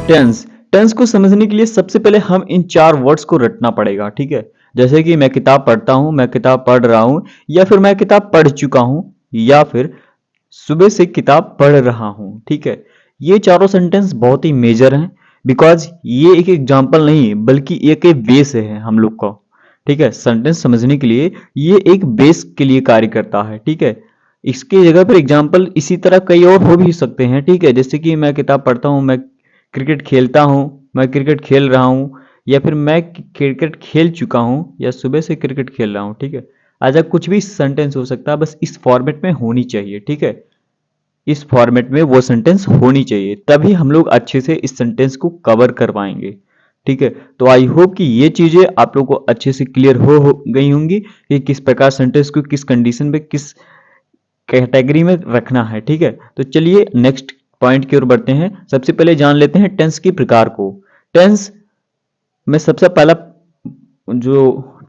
Tense tense को समझने के लिए सबसे पहले हम इन चार वर्ड्स को रटना पड़ेगा, ठीक है। जैसे कि मैं किताब पढ़ता हूं, मैं किताब पढ़ रहा हूं, या फिर मैं किताब पढ़ चुका हूं, या फिर सुबह से किताब पढ़ रहा हूं, ठीक है। ये चारों सेंटेंस बहुत ही मेजर हैं, बिकॉज ये एक एग्जाम्पल नहीं बल्कि एक बेस है हम लोग का, ठीक है। सेंटेंस समझने के लिए ये एक बेस के लिए कार्य करता है, ठीक है। इसकी जगह पर एग्जाम्पल इसी तरह कई और हो भी सकते हैं, ठीक है। जैसे कि मैं किताब पढ़ता हूँ, मैं क्रिकेट खेलता हूँ, मैं क्रिकेट खेल रहा हूँ, या फिर मैं क्रिकेट खेल चुका हूँ, या सुबह से क्रिकेट खेल रहा हूँ, ठीक है। ऐसा कुछ भी सेंटेंस हो सकता है, बस इस फॉर्मेट में होनी चाहिए, ठीक है। इस फॉर्मेट में वो सेंटेंस होनी चाहिए, तभी हम लोग अच्छे से इस सेंटेंस को कवर कर पाएंगे, ठीक है। तो आई होप कि ये चीजें आप लोगों को अच्छे से क्लियर हो गई होंगी कि किस प्रकार सेंटेंस को किस कंडीशन पे किस कैटेगरी में रखना है, ठीक है। तो चलिए नेक्स्ट पॉइंट की ओर बढ़ते हैं। सबसे पहले जान लेते हैं टेंस की प्रकार को। टेंस में सबसे पहला जो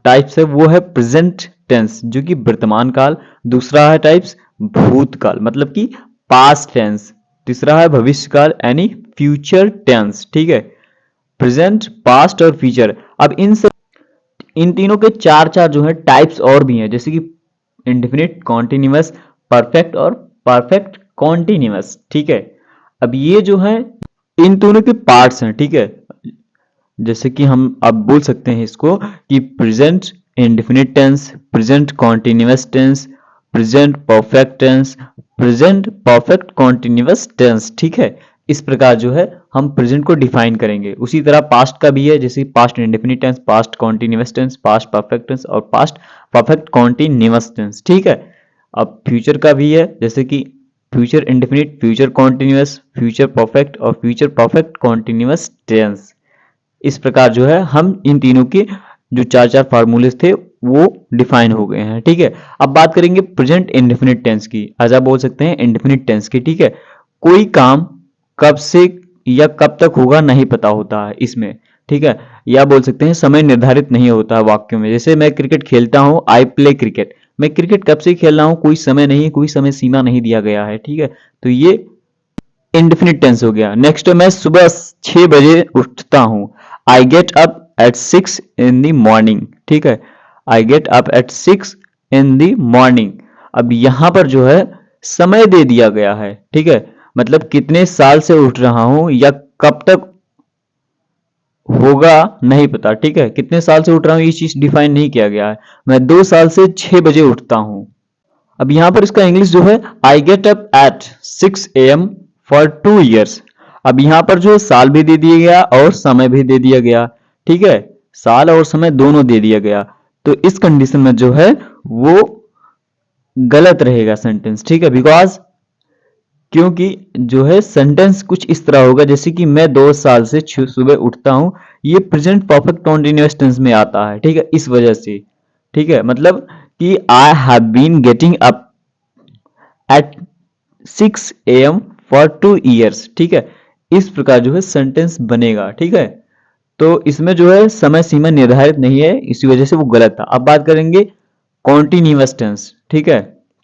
टाइप्स है वो है प्रेजेंट टेंस, जो कि वर्तमान काल। दूसरा है टाइप्स भूतकाल, मतलब कि पास्ट टेंस। तीसरा है भविष्य काल यानी फ्यूचर टेंस, ठीक है। प्रेजेंट, पास्ट और फ्यूचर। अब इन तीनों के चार चार जो है टाइप्स और भी हैं, जैसे कि इंडेफिनिट, कॉन्टिन्यूअस, परफेक्ट और परफेक्ट कॉन्टिन्यूअस, ठीक है। अब ये जो है इन दोनों के पार्ट्स हैं, ठीक है। जैसे कि हम अब बोल सकते हैं इसको कि present indefinite tense, present continuous tense, present perfect tense, present perfect continuous tense, ठीक है। इस प्रकार जो है हम प्रेजेंट को डिफाइन करेंगे। उसी तरह पास्ट का भी है, जैसे past indefinite tense, past continuous tense, past perfect tense और पास्ट परफेक्ट कॉन्टिन्यूअस टेंस, ठीक है। अब फ्यूचर का भी है, जैसे कि future indefinite, future continuous, future perfect और फ्यूचर परफेक्ट कॉन्टिन्यूअस टेंस। इस प्रकार जो है हम इन तीनों के जो चार चार फार्मूले थे वो डिफाइन हो गए हैं, ठीक है। अब बात करेंगे प्रेजेंट इंडेफिनिट टेंस की, ऐसा बोल सकते हैं इंडेफिनिट टेंस की, ठीक है। कोई काम कब से या कब तक होगा नहीं पता होता है इसमें, ठीक है। या बोल सकते हैं समय निर्धारित नहीं होता है वाक्यों में। जैसे मैं क्रिकेट खेलता हूँ, आई प्ले क्रिकेट। मैं क्रिकेट कब से खेल रहा हूँ, कोई समय नहीं, कोई समय सीमा नहीं दिया गया है, ठीक है। तो ये इंडेफिनिट टेंस हो गया। नेक्स्ट, मैं सुबह 6 बजे उठता हूँ, I get up at 6 in the morning, ठीक है। I get up at 6 in the morning। अब यहां पर जो है समय दे दिया गया है, ठीक है। मतलब कितने साल से उठ रहा हूं या कब तक होगा नहीं पता, ठीक है। कितने साल से उठ रहा हूं ये चीज डिफाइन नहीं किया गया है। मैं 2 साल से 6 बजे उठता हूं। अब यहां पर इसका इंग्लिश जो है I get up at 6 AM for 2 years। अब यहां पर जो है साल भी दे दिया गया और समय भी दे दिया गया, ठीक है। साल और समय दोनों दे दिया गया। तो इस कंडीशन में जो है वो गलत रहेगा सेंटेंस, ठीक है। बिकॉज क्योंकि जो है सेंटेंस कुछ इस तरह होगा, जैसे कि मैं 2 साल से सुबह उठता हूं। ये प्रेजेंट परफेक्ट कॉन्टिन्यूअस टेंस में आता है, ठीक है, इस वजह से, ठीक है। मतलब कि I have been getting up at 6 AM for 2 years, ठीक है। इस प्रकार जो है सेंटेंस बनेगा, ठीक है। तो इसमें जो है समय सीमा निर्धारित नहीं है, इसी वजह से वो गलत था। अब बात करेंगे कॉन्टिन्यूअस टेंस, ठीक है।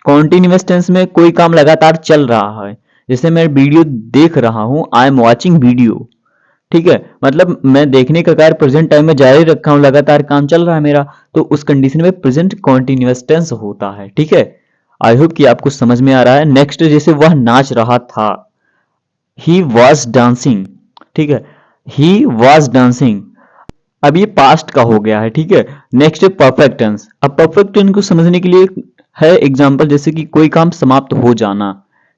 कॉन्टिन्यूअस टेंस में कोई काम लगातार चल रहा है। जैसे मैं वीडियो देख रहा हूं, आई एम वॉचिंग वीडियो, ठीक है। मतलब मैं देखने का कार्य प्रेजेंट टाइम में जारी रखा हूं, लगातार काम चल रहा है मेरा। तो उस कंडीशन में प्रेजेंट कॉन्टिन्यूअस टेंस होता है, ठीक है। आई होप कि आपको समझ में आ रहा है। नेक्स्ट, जैसे वह नाच रहा था, ही वॉज डांसिंग, ठीक है। He was dancing. अब ये पास्ट का हो गया है, ठीक है। नेक्स्ट है परफेक्ट टेंस। अब परफेक्ट टेंस को समझने के लिए है एग्जांपल, जैसे कि कोई काम समाप्त हो जाना,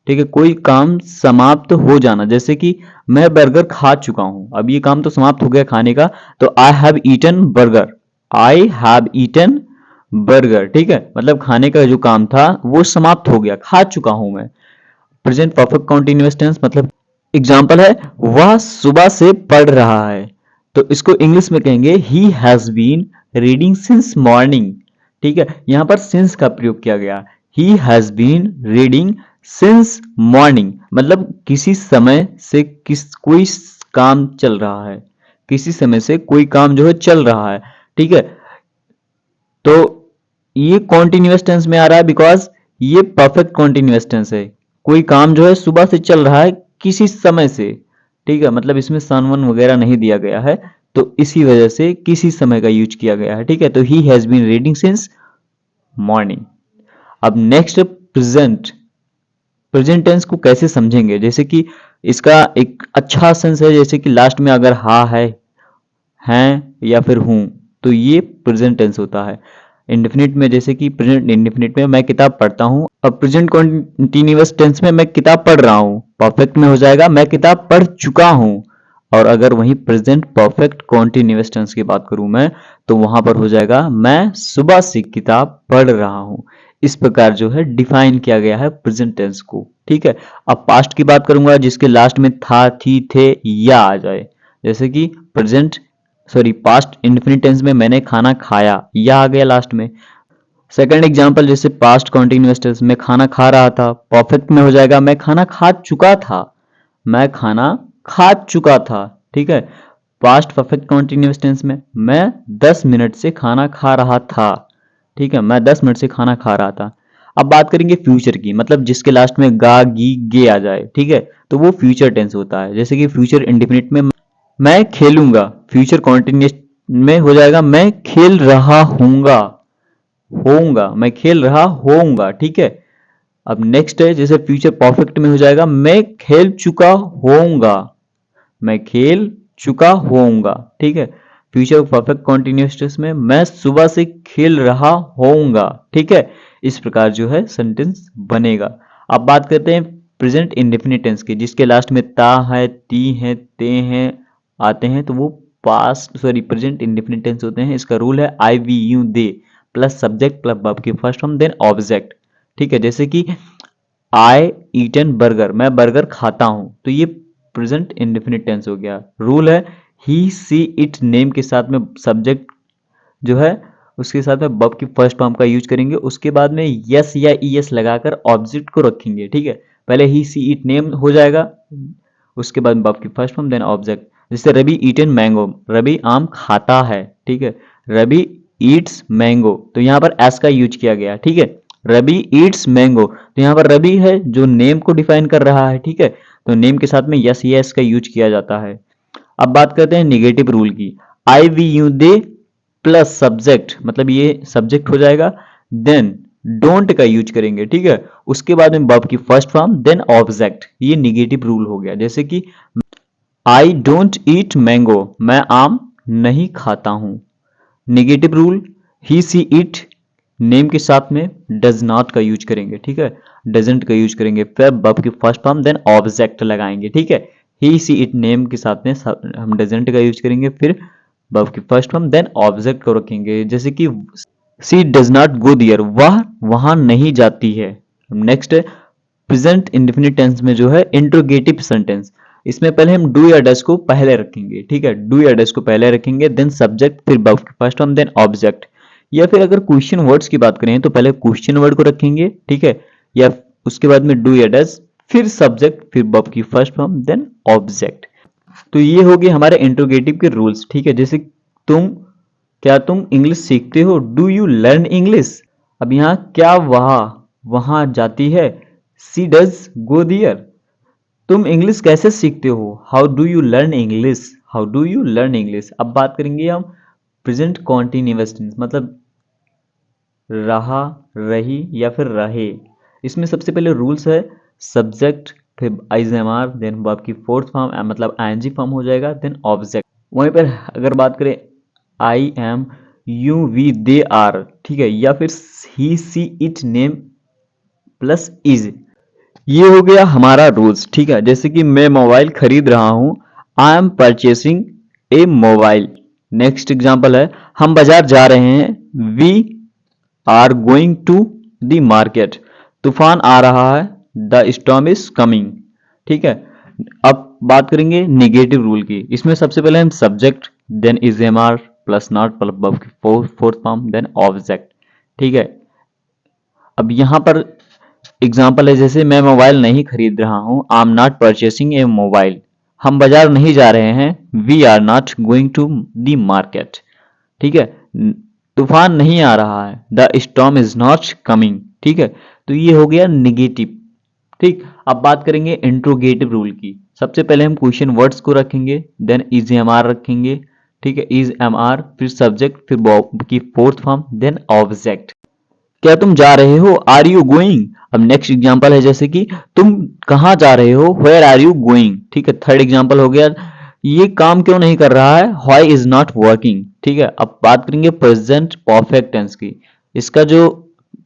ठीक है। कोई काम समाप्त हो जाना, जैसे कि मैं बर्गर खा चुका हूं, अब ये काम तो समाप्त हो गया खाने का। तो I have eaten burger, I have eaten burger, ठीक है। मतलब खाने का जो काम था वो समाप्त हो गया, खा चुका हूं मैं। प्रेजेंट परफेक्ट कॉन्टिन्यूअस टेंस मतलब एग्जाम्पल है वह सुबह से पढ़ रहा है, तो इसको इंग्लिश में कहेंगे he has been reading since morning, ठीक है। यहां पर सिंस का प्रयोग किया गया। He has been reading since morning मतलब किसी समय से कोई काम चल रहा है, किसी समय से कोई काम जो है चल रहा है, ठीक है। तो ये कॉन्टिन्यूअस टेंस में आ रहा है बिकॉज ये परफेक्ट कॉन्टिन्यूअस टेंस है। कोई काम जो है सुबह से चल रहा है किसी समय से, ठीक है, मतलब इसमें सन वन वगैरह नहीं दिया गया है, तो इसी वजह से किसी समय का यूज किया गया है। ठीक है, तो he has been reading since morning. अब नेक्स्ट प्रेजेंट। प्रेजेंट टेंस को कैसे समझेंगे, जैसे कि इसका एक अच्छा सेंस है, जैसे कि लास्ट में अगर हा है, हैं या फिर हूं, तो ये प्रेजेंट टेंस होता है। इंडेफिनिट में, जैसे कि प्रेजेंट इंडेफिनिट में मैं किताब पढ़ता हूं, अब प्रेजेंट कॉन्टिन्यूअस टेंस में मैं किताब पढ़ रहा हूं, परफेक्ट में हो जाएगा मैं किताब पढ़ चुका हूं। और अगर वही प्रेजेंट परफेक्ट कॉन्टिन्यूअस टेंस की बात करूं मैं, तो वहां पर हो जाएगा मैं सुबह से किताब पढ़ रहा हूं। इस प्रकार जो है डिफाइन किया गया है प्रेजेंट टेंस को। ठीक है, अब पास्ट की बात करूंगा, जिसके लास्ट में था, थी, थे या आ जाए, जैसे कि present sorry past indefinite tense में मैंने खाना खाया, या आ गया लास्ट में। सेकंड एग्जांपल, जैसे पास्ट कॉन्टिन्यूअस टेंस में खाना खा रहा था, परफेक्ट में हो जाएगा मैं खाना खा चुका था, मैं खाना खा चुका था। ठीक है, पास्ट परफेक्ट कॉन्टिन्यूअस टेंस में मैं 10 मिनट से खाना खा रहा था। ठीक है, मैं 10 मिनट से खाना खा रहा था। अब बात करेंगे फ्यूचर की, मतलब जिसके लास्ट में गा, गी, गे आ जाए। ठीक है, तो वो फ्यूचर टेंस होता है। जैसे कि फ्यूचर इंडेफिनिट में मैं खेलूंगा, फ्यूचर कॉन्टिन्यूअस में हो जाएगा मैं खेल रहा हूंगा, होऊंगा, मैं खेल रहा होऊंगा। ठीक है, अब नेक्स्ट है, जैसे फ्यूचर परफेक्ट में हो जाएगा मैं खेल चुका होऊंगा, मैं खेल चुका होऊंगा। ठीक है, फ्यूचर परफेक्ट कॉन्टिन्यूअस टेंस में मैं सुबह से खेल रहा होऊंगा। ठीक है, इस प्रकार जो है सेंटेंस बनेगा। अब बात करते हैं प्रेजेंट इंडेफिनिट टेंस की, जिसके लास्ट में ता है, ती है, ते हैं आते हैं, तो वो past sorry present indefinite tense होते हैं। इसका रूल है I we you they plus subject plus verb की फर्स्ट फॉर्म देन ऑब्जेक्ट। ठीक है, जैसे कि आई ईटन बर्गर, मैं बर्गर खाता हूं, तो ये प्रेजेंट इंडेफिनिट टेंस हो गया। रूल है ही सी इट नेम के साथ में सब्जेक्ट जो है उसके साथ में वर्ब की फर्स्ट फॉर्म का यूज करेंगे, उसके बाद में यस या ईएस लगाकर ऑब्जेक्ट को रखेंगे। ठीक है, पहले ही सी इट नेम हो जाएगा, उसके बाद वर्ब की फर्स्ट फॉर्म देन ऑब्जेक्ट। जैसे रवि ईटन मैंगो, रवि आम खाता है। ठीक है, रवि ईट्स मैंगो, तो यहाँ पर एस का यूज किया गया। ठीक है, रवि ईट्स मैंगो, तो यहाँ पर रवि है जो नेम को डिफाइन कर रहा है। ठीक है, तो नेम के साथ में यस यस का यूज किया जाता है। अब बात करते हैं निगेटिव रूल की। I we you they plus subject, मतलब ये सब्जेक्ट हो जाएगा, देन डोंट का यूज करेंगे। ठीक है, उसके बाद में वर्ब की फर्स्ट फॉर्म देन ऑब्जेक्ट, ये निगेटिव रूल हो गया। जैसे कि आई डोंट ईट मैंगो, मैं आम नहीं खाता हूं। Negative rule, he she it name के साथ में डज नॉट का यूज करेंगे। ठीक है, डजेंट का यूज करेंगे, फिर वर्ब की फर्स्ट फॉर्म देन ऑब्जेक्ट लगाएंगे। ठीक है, ही सी इट नेम के साथ में हम डजेंट का यूज करेंगे, फिर वर्ब की फर्स्ट फॉर्म देन ऑब्जेक्ट को रखेंगे। जैसे कि सी डज नॉट गो दियर, वह वहां नहीं जाती है। नेक्स्ट है प्रेजेंट इंडेफिनिट टेंस में जो है इंट्रोगेटिव सेंटेंस, इसमें पहले हम डू या डज को पहले रखेंगे। ठीक है, डू या डज को पहले रखेंगे, देन सब्जेक्ट, फिर वर्ब की फर्स्ट फॉर्म देन ऑब्जेक्ट। या फिर अगर क्वेश्चन वर्ड्स की बात करें तो पहले क्वेश्चन वर्ड को रखेंगे। ठीक है, या उसके बाद में डू या डज, फिर सब्जेक्ट, फिर वर्ब की फर्स्ट फॉर्म देन ऑब्जेक्ट। तो ये हो गए हमारे इंट्रोगेटिव के रूल्स। ठीक है, जैसे तुम, क्या तुम इंग्लिश सीखते हो, डू यू लर्न इंग्लिश। अब यहाँ क्या वह वहां जाती है, सी डज गो दियर। तुम इंग्लिश कैसे सीखते हो, how do you learn English, how do you learn English. अब बात करेंगे हम प्रेजेंट कॉन्टिन्यूअस टेंस, मतलब रहा, रही या फिर रहे। इसमें सबसे पहले रूल्स है सब्जेक्ट, फिर आइजेमार, देन वर्ब की फोर्थ फॉर्म मतलब आईएनजी फॉर्म हो जाएगा, देन ऑब्जेक्ट। वहीं पर अगर बात करें I am, you we they are, ठीक है, या फिर he she it name plus is, ये हो गया हमारा रूल्स। ठीक है, जैसे कि मैं मोबाइल खरीद रहा हूं, I am purchasing a mobile. Next example है हम बाजार जा रहे हैं, we are going to the market. तूफान आ रहा है, द स्टॉर्म इज कमिंग। ठीक है, अब बात करेंगे निगेटिव रूल की। इसमें सबसे पहले हम subject, then is am are plus not plus की फोर्थ फॉर्म देन ऑब्जेक्ट। ठीक है, अब यहां पर एग्जाम्पल है, जैसे मैं मोबाइल नहीं खरीद रहा हूं, I am not purchasing a mobile. हम बाजार नहीं जा रहे हैं, we are not going to the market. ठीक है, तूफान नहीं आ रहा है, the storm is not coming. ठीक है, तो ये हो गया निगेटिव। ठीक, अब बात करेंगे इंट्रोगेटिव रूल की। सबसे पहले हम क्वेश्चन वर्ड्स को रखेंगे, देन इज एम आर रखेंगे। ठीक है, इज एम आर, फिर सब्जेक्ट, फिर वर्ब की फोर्थ फॉर्म, देन ऑब्जेक्ट। क्या तुम जा रहे हो, आर यू गोइंग। अब नेक्स्ट एग्जांपल है जैसे कि तुम कहाँ जा रहे हो, वेयर आर यू गोइंग। ठीक है, थर्ड एग्जांपल हो गया, ये काम क्यों नहीं कर रहा है, व्हाई इज नॉट वर्किंग। ठीक है, अब बात करेंगे प्रेजेंट परफेक्ट टेंस की। इसका जो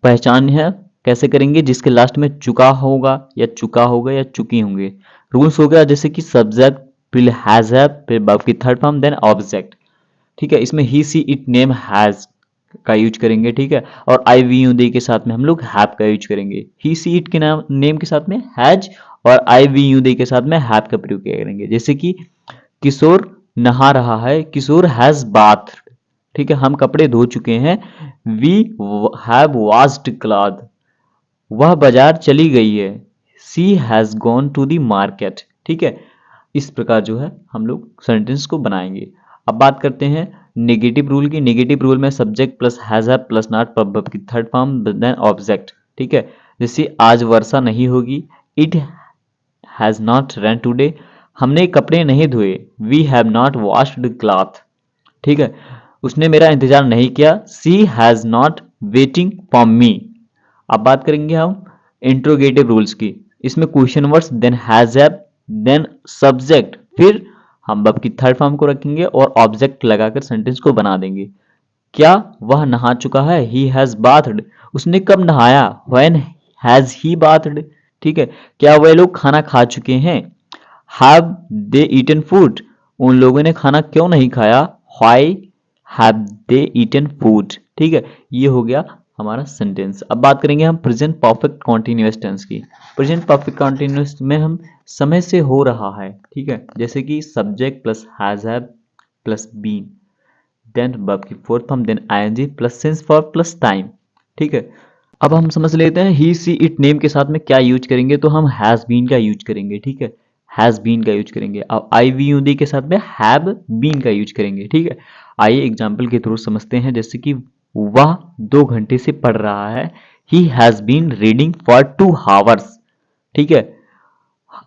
पहचान है कैसे करेंगे, जिसके लास्ट में चुका होगा या चुकी होंगे। रूल्स हो गया जैसे कि सब्जेक्ट, फिर हैज है, फिर वर्ब की थर्ड फॉर्म, देन ऑब्जेक्ट। ठीक है, इसमें ही सी इट नेम हैज का यूज करेंगे। ठीक है, और आई वी यू दी के साथ में हम लोग हैव का यूज करेंगे। ही सी इट के नाम नेम के साथ में हैज, और आई वी यू दी के साथ में हैव का प्रयोग करेंगे। जैसे कि किशोर नहा रहा है, किशोर हैज बाथ। ठीक है, हम कपड़े धो चुके हैं, वी हैव वॉश्ड क्लॉथ। वह बाजार चली गई है, she has gone to the market. ठीक है, इस प्रकार जो है हम लोग सेंटेंस को बनाएंगे। अब बात करते हैं नेगेटिव रूल की। नेगेटिव रूल में सब्जेक्ट प्लस हैज है प्लस नॉट वर्ब की थर्ड फॉर्म, देन ऑब्जेक्ट। ठीक है, जैसे आज वर्षा नहीं होगी, it has not rain today. हमने कपड़े नहीं धोए, we have not washed cloth. ठीक है, उसने मेरा इंतजार नहीं किया, she has not waiting for me. अब बात करेंगे हम इंट्रोगेटिव रूल्स की। इसमें question words, then has have, then subject, फिर हम वर्ब की थर्ड फॉर्म को रखेंगे और ऑब्जेक्ट लगाकर सेंटेंस को बना देंगे। क्या वह नहा चुका है, ही हैज बाथड। उसने कब नहाया, व्हेन हैज ही बाथड। ठीक है, क्या वे लोग खाना खा चुके हैं, हैव दे ईटन फूड। उन लोगों ने खाना क्यों नहीं खाया, why have they eaten food. ठीक है, ये हो गया हमारा सेंटेंस। अब बात करेंगे हम प्रेजेंट परफेक्ट कॉन्टिन्यूअस टेंस की। प्रेजेंट परफेक्ट कॉन्टिन्यूअस में हम समय से हो रहा है। ठीक है, जैसे कि subject plus has have plus been, then verb की fourth form, then ING plus since for plus time. ठीक है, अब हम समझ लेते हैं ही सी इट नेम के साथ में क्या यूज करेंगे, तो हम हैज बीन का यूज करेंगे। ठीक है, हैज बीन का यूज करेंगे। अब आई वी यू डी के साथ में हैव बीन का यूज करेंगे। ठीक है, आइए एग्जाम्पल के थ्रू समझते हैं। जैसे कि वह 2 घंटे से पढ़ रहा है, he has been reading for 2 hours. ठीक है,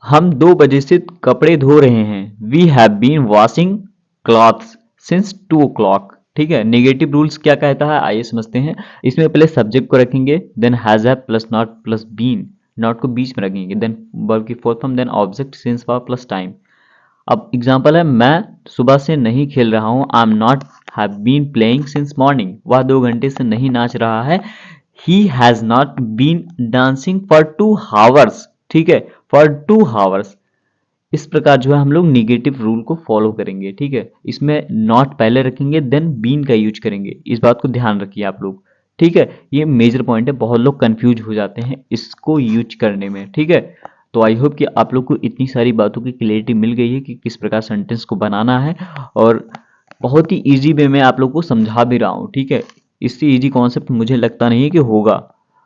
हम 2 बजे से कपड़े धो रहे हैं, we have been washing clothes since 2 o'clock। ठीक है, नेगेटिव रूल्स क्या कहता है, आइए समझते हैं। इसमें पहले सब्जेक्ट को रखेंगे, then has have plus not plus been, not को बीच में रखेंगे, देन वर्ब की fourth form, then object since for plus time. अब एग्जाम्पल है, मैं सुबह से नहीं खेल रहा हूँ, I am not have been playing since morning. वह 2 घंटे से नहीं नाच रहा है, he has not been dancing for 2 hours. ठीक है, फॉर 2 आवर्स। इस प्रकार जो है हम लोग निगेटिव रूल को फॉलो करेंगे। ठीक है, इसमें नॉट पहले रखेंगे, देन बीन का यूज करेंगे। इस बात को ध्यान रखिए आप लोग। ठीक है, ये मेजर पॉइंट है, बहुत लोग कंफ्यूज हो जाते हैं इसको यूज करने में। ठीक है, तो आई होप कि आप लोग को इतनी सारी बातों की क्लियरिटी मिल गई है कि किस प्रकार सेंटेंस को बनाना है, और बहुत ही इजी वे में आप लोग को समझा भी रहा हूँ। ठीक है, इससे इजी कॉन्सेप्ट मुझे लगता नहीं है कि होगा।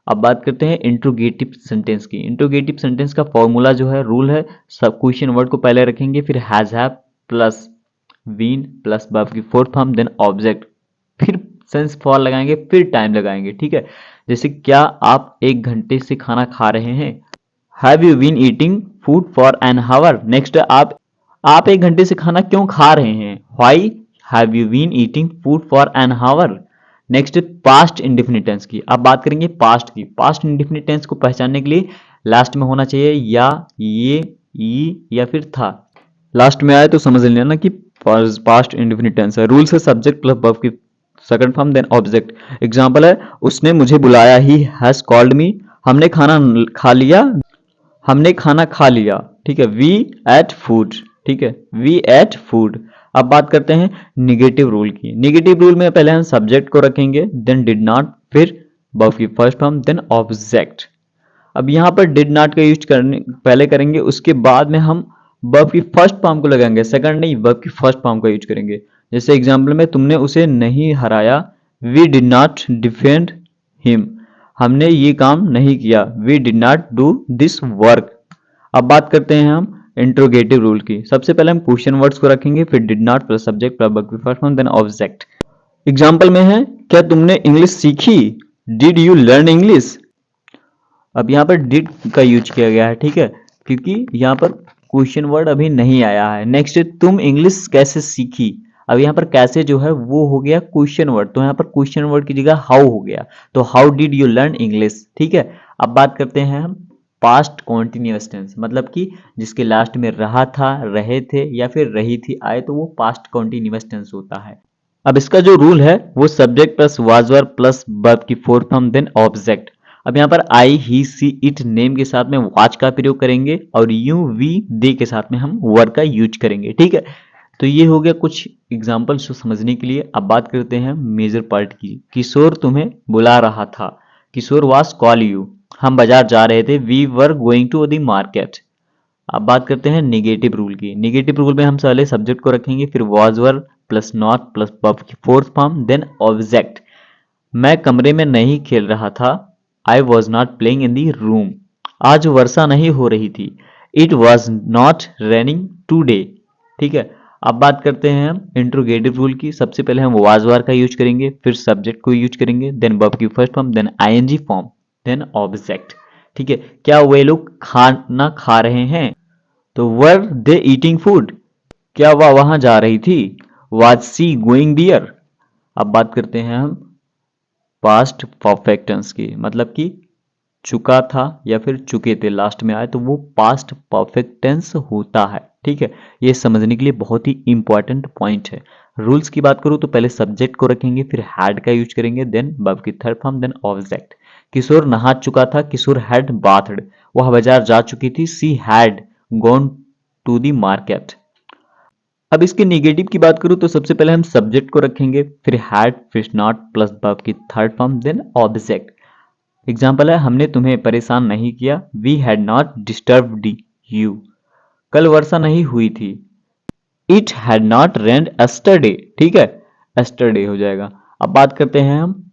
अब बात करते हैं इंट्रोगेटिव सेंटेंस की। इंट्रोगेटिव सेंटेंस का फॉर्मूला जो है, रूल है, सब क्वेश्चन वर्ड को पहले रखेंगे, फिर has have plus been plus verb की फोर्थ फॉर्म, देन ऑब्जेक्ट, फिर सेंस फॉर लगाएंगे, फिर टाइम लगाएंगे। ठीक है, जैसे क्या आप 1 घंटे से खाना खा रहे हैं, have you been eating food for an hour. Next, आप 1 घंटे से खाना क्यों खा रहे हैं, why have you been eating food for an hour. Next, past indefinite tense की। अब बात करेंगे पास्ट की। पास्ट इंडेफिनिट टेंस को पहचानने के लिए लास्ट में होना चाहिए या, ये या फिर था। लास्ट में आए तो समझ लेना कि पास्ट इंडेफिनिट टेंस है। रूल्स है सब्जेक्ट प्लस वर्ब की second form, then object. Example है, उसने मुझे बुलाया, ही हैज कॉल्ड मी। हमने खाना खा लिया, हमने खाना खा लिया। ठीक है, वी एट फूड। ठीक है, वी एट फूड। अब बात करते हैं निगेटिव रूल की। निगेटिव रूल में पहले हम सब्जेक्ट को रखेंगे, देन डिड नॉट, फिर वर्ब की फर्स्ट फॉर्म, देन ऑब्जेक्ट। अब यहाँ पर डिड नॉट का यूज करने पहले करेंगे, उसके बाद में हम वर्ब की फर्स्ट फॉर्म को लगाएंगे, सेकंड नहीं, वर्ब की फर्स्ट फॉर्म का यूज करेंगे। जैसे एग्जाम्पल में, तुमने उसे नहीं हराया, we did not defend him. हमने ये काम नहीं किया, we did not do this work. अब बात करते हैं हम इंट्रोगेटिव रूल की। सबसे पहले हम क्वेश्चन वर्ड्स को रखेंगे, फिर did not plus subject plus verb की first form, then object. Example में है, क्या तुमने इंग्लिश सीखी, डिड यू लर्न इंग्लिश। अब यहाँ पर डिड का यूज किया गया है, ठीक है, क्योंकि यहाँ पर क्वेश्चन वर्ड अभी नहीं आया है। नेक्स्ट, तुम इंग्लिश कैसे सीखी। अब यहाँ पर कैसे जो है वो हो गया क्वेश्चन वर्ड, तो यहाँ पर क्वेश्चन वर्ड की जगह हाउ हो गया, तो how did you learn English, ठीक है। अब बात करते हैं हम पास्ट कॉन्टिन्यूअस टेंस, मतलब कि जिसके लास्ट में रहा था, रहे थे या फिर रही थी आए, तो वो पास्ट कॉन्टिन्यूअस टेंस होता है। अब इसका जो रूल है वो subject plus was were plus verb की फोर्थ फॉर्म देन ऑब्जेक्ट। अब यहाँ पर आई ही सी इट नेम के साथ में वाच का प्रयोग करेंगे और यू वी दे के साथ में हम वर का यूज करेंगे, ठीक है। तो ये हो गया कुछ एग्जाम्पल्स को समझने के लिए। अब बात करते हैं मेजर पार्ट की। किशोर तुम्हें बुला रहा था, किशोर वाज कॉल यू, हम बाजार जा रहे थे, we were going to the market. अब बात करते हैं निगेटिव रूल की। निगेटिव रूल में हम पहले सब्जेक्ट को रखेंगे, फिर was were plus not plus verb की फोर्थ फॉर्म देन ऑब्जेक्ट। मैं कमरे में नहीं खेल रहा था, I was not playing in the room. आज वर्षा नहीं हो रही थी, it was not raining today, ठीक है। अब बात करते हैं हम इंट्रोगेटिव रूल की। सबसे पहले हम वाज वार का यूज करेंगे, फिर सब्जेक्ट को यूज करेंगे, देन वर्ब की first form, then ING form, then object, ठीक है। क्या वे लोग खाना खा रहे हैं, तो वर दे ईटिंग फूड, क्या वह वहां जा रही थी, वाज सी गोइंग दियर। अब बात करते हैं हम पास्ट परफेक्ट टेंस की, मतलब कि चुका था या फिर चुके थे लास्ट में आए तो वो पास्ट परफेक्ट टेंस होता है, ठीक है। ये समझने के लिए बहुत ही इंपॉर्टेंट पॉइंट है। रूल्स की बात करूँ तो पहले सब्जेक्ट को रखेंगे, फिर हैड का यूज करेंगे, देन वर्ब की थर्ड फॉर्म, देन ऑब्जेक्ट। किशोर नहा चुका था, किशोर हैड बाथड, वह बाजार जा चुकी थी, she had gone to the market. अब इसके नेगेटिव की बात करूं तो सबसे पहले हम सब्जेक्ट को रखेंगे, फिर हैड, फिर नॉट प्लस वर्ब की third form, then object. Example है, हमने तुम्हें परेशान नहीं किया, we had not disturbed you. कल वर्षा नहीं हुई थी, it had not rained yesterday, ठीक है, एस्टरडे हो जाएगा। अब बात करते हैं हम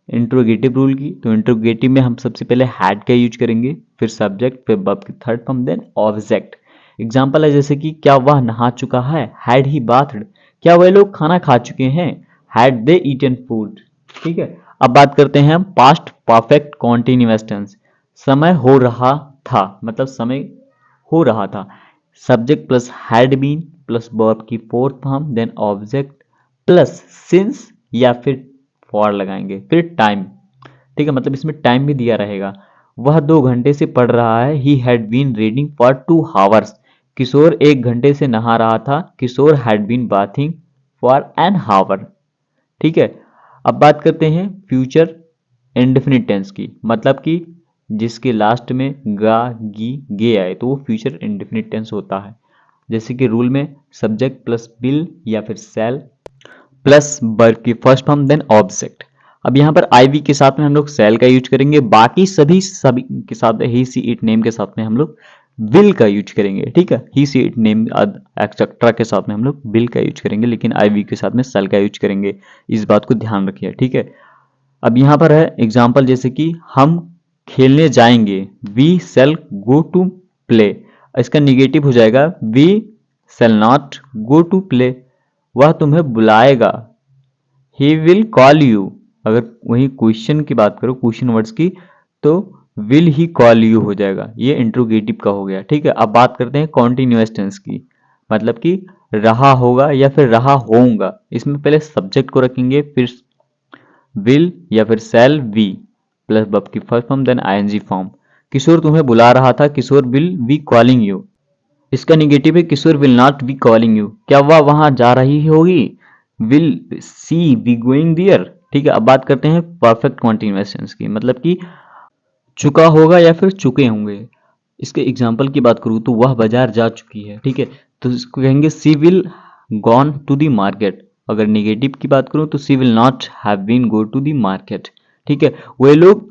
इंट्रोगेटिव रूल की। तो इंट्रोगेटिव में हम सबसे पहले हैड का यूज करेंगे, फिर सब्जेक्ट, फिर वर्ब की third form, then object. Example है जैसे कि क्या वह नहा चुका है, हैड ही बाथड। क्या वह लोग खाना खा चुके हैं, हैड दे ईटन फूड, ठीक है। अब बात करते हैं हम पास्ट परफेक्ट कॉन्टिन्यूअस टेंस। समय हो रहा था, मतलब समय हो रहा था, subject plus had been plus verb की fourth form, then object plus since या फिर फॉर लगाएंगे, फिर टाइम, ठीक है, मतलब इसमें टाइम भी दिया रहेगा। वह 2 घंटे से पढ़ रहा है, he had been reading for 2 hours. Kishore 1 घंटे से नहा रहा था, Kishore had been bathing for an hour, ठीक है। अब बात करते हैं फ्यूचर इंडेफिनिट टेंस की, मतलब कि जिसके लास्ट में गा गी गे आए तो वो फ्यूचर इंडेफिनिट टेंस होता है। जैसे कि रूल में सब्जेक्ट प्लस विल या फिर सेल प्लस वर्ब की फर्स्ट फॉर्म, देन ऑब्जेक्ट। अब यहाँ पर आईवी के साथ में हम लोग सेल का यूज करेंगे, बाकी सभी के साथ ही सी इट नेम के साथ में हम लोग विल का यूज करेंगे, ठीक है। ही सी इट नेम एक्सेट्रा के साथ में हम लोग विल का यूज करेंगे, लेकिन आईवी के साथ में सेल का यूज करेंगे, इस बात को ध्यान रखिए, ठीक है। अब यहाँ पर है एग्जाम्पल जैसे कि हम खेलने जाएंगे, we shall go to play. इसका निगेटिव हो जाएगा we shall not go to play. वह तुम्हें बुलाएगा, ही विल कॉल यू। अगर वही क्वेश्चन की बात करो, क्वेश्चन वर्ड्स की, तो विल ही कॉल यू हो जाएगा, ये इंट्रोगेटिव का हो गया, ठीक है। अब बात करते हैं कॉन्टिन्यूअस टेंस की, मतलब कि रहा होगा या फिर रहा होऊंगा। इसमें पहले सब्जेक्ट को रखेंगे, फिर विल या फिर सेल वी प्लस वर्ब की first form, then ING form. Kishore तुम्हें बुला रहा था, Kishore will be calling you. इसका निगेटिव है Kishore will not be calling you, क्या वह वहां जा रही होगी, will she be going there, ठीक है। अब बात करते हैं परफेक्ट कॉन्टिन्यूअस टेंस की, मतलब कि चुका होगा या फिर चुके होंगे। इसके एग्जाम्पल की बात करूँ तो वह बाजार जा चुकी है, ठीक है, तो इसको कहेंगे she will gone to the market. अगर नेगेटिव की बात करूँ तो she will not have been go to the market, ठीक है। वे लोग,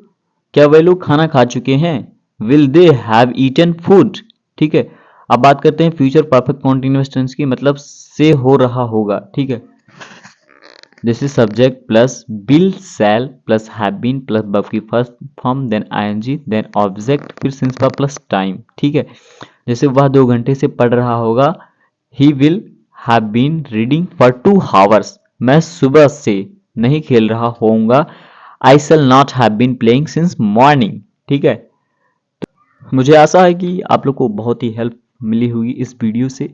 क्या वे लोग खाना खा चुके हैं, will they have eaten food, ठीक है। अब बात करते हैं फ्यूचर परफेक्ट कॉन्टिन्यूअस टेंस की, मतलब से हो रहा होगा, ठीक है। जैसे subject plus will shall plus have been plus verb की first form, then ING, then object, फिर सिंस का प्लस टाइम, ठीक है। जैसे वह 2 घंटे से पढ़ रहा होगा, he will have been reading for 2 hours. मैं सुबह से नहीं खेल रहा होऊंगा, I shall not have been playing since morning, ठीक है। मुझे आशा है कि आप लोग को बहुत ही हेल्प मिली होगी इस वीडियो से।